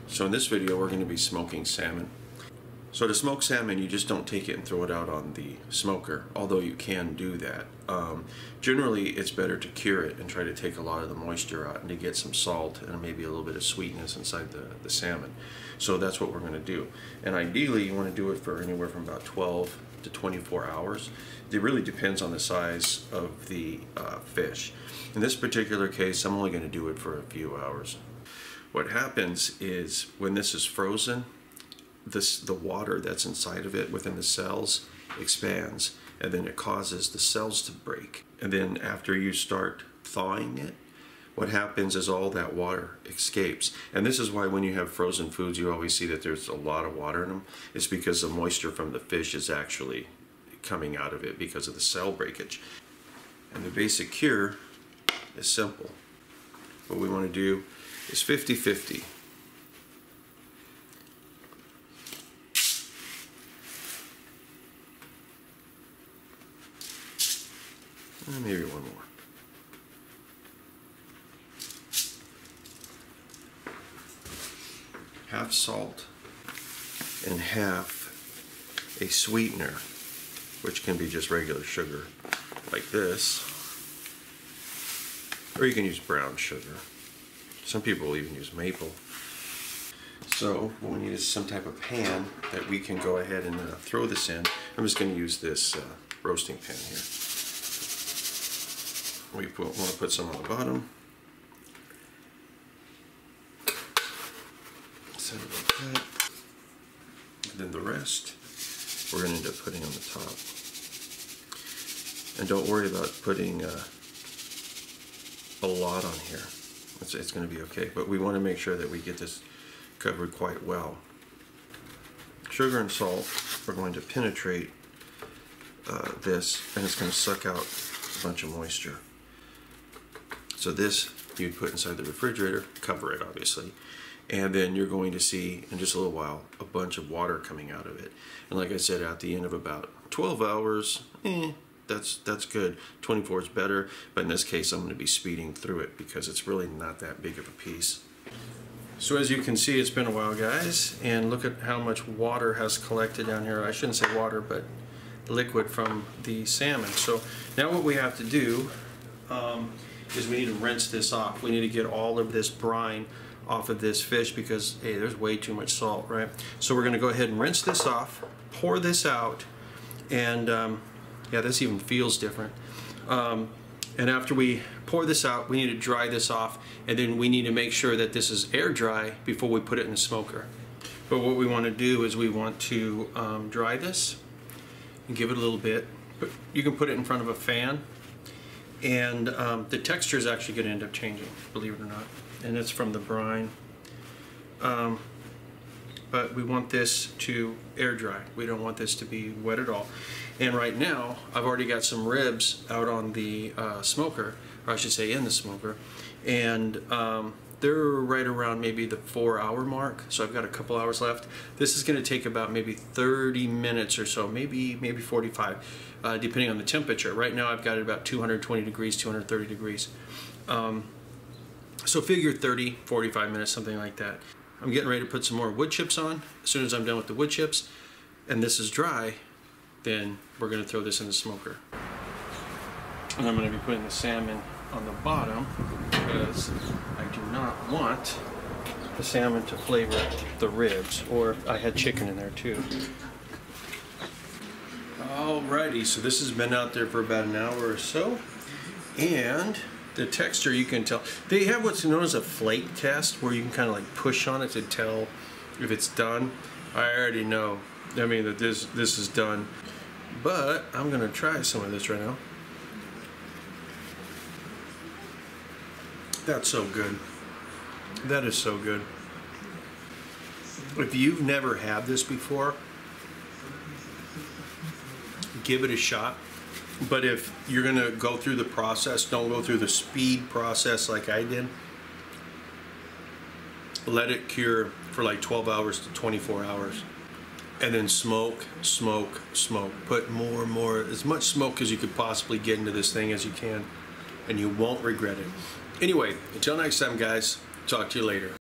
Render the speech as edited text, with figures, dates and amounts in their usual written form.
So in this video we're going to be smoking salmon. So to smoke salmon, you just don't take it and throw it out on the smoker, although you can do that. Generally it's better to cure it and try to take a lot of the moisture out and to get some salt and maybe a little bit of sweetness inside the salmon. So that's what we're going to do. And ideally you want to do it for anywhere from about 12 to 24 hours. It really depends on the size of the fish. In this particular case, I'm only going to do it for a few hours. What happens is when this is frozen, the water that's inside of it within the cells expands, and then it causes the cells to break. And then after you start thawing it, what happens is all that water escapes. And this is why when you have frozen foods, you always see that there's a lot of water in them. It's because the moisture from the fish is actually coming out of it because of the cell breakage. And the basic cure is simple. What we want to do is 50-50. And maybe one more. Half salt and half a sweetener, which can be just regular sugar like this, or you can use brown sugar. Some people will even use maple. So what we need is some type of pan that we can go ahead and throw this in. I'm just going to use this roasting pan here. We want to put some on the bottom. Set it like that. And then the rest we're going to end up putting on the top. And don't worry about putting a lot on here. It's going to be okay, but we want to make sure that we get this covered quite well. Sugar and salt are going to penetrate this, and it's going to suck out a bunch of moisture. So this you'd put inside the refrigerator, cover it obviously, and then you're going to see in just a little while a bunch of water coming out of it. And like I said, at the end of about 12 hours, that's good. 24 is better, but in this case I'm going to be speeding through it because it's really not that big of a piece. So as you can see, it's been a while, guys, and look at how much water has collected down here. I shouldn't say water, but liquid from the salmon. So now what we have to do is we need to rinse this off. We need to get all of this brine off of this fish because, hey, there's way too much salt, right? So we're going to go ahead and rinse this off, pour this out, and yeah, this even feels different. And after we pour this out, we need to dry this off, and then we need to make sure that this is air dry before we put it in the smoker. But what we want to do is we want to dry this and give it a little bit. But you can put it in front of a fan, and the texture is actually going to end up changing, believe it or not. And it's from the brine. But we want this to air dry. We don't want this to be wet at all. And right now, I've already got some ribs out on the smoker, or I should say in the smoker, and they're right around maybe the 4-hour mark, so I've got a couple hours left. This is going to take about maybe 30 minutes or so, maybe 45, depending on the temperature. Right now I've got it about 220 degrees, 230 degrees. So figure 30, 45 minutes, something like that. I'm getting ready to put some more wood chips on. As soon as I'm done with the wood chips and this is dry, then we're going to throw this in the smoker. And I'm going to be putting the salmon on the bottom because I do not want the salmon to flavor the ribs, or I had chicken in there too. Alrighty, so this has been out there for about an hour or so, and the texture, you can tell. They have what's known as a flake test where you can kind of like push on it to tell if it's done. I already know, I mean, that this is done, but I'm gonna try some of this right now. That's so good. That is so good. If you've never had this before, give it a shot. But if you're gonna go through the process, don't go through the speed process like I did. Let it cure for like 12 hours to 24 hours. And then smoke, smoke, smoke. Put more and more, as much smoke as you could possibly get into this thing as you can, and you won't regret it. Anyway, until next time, guys, talk to you later.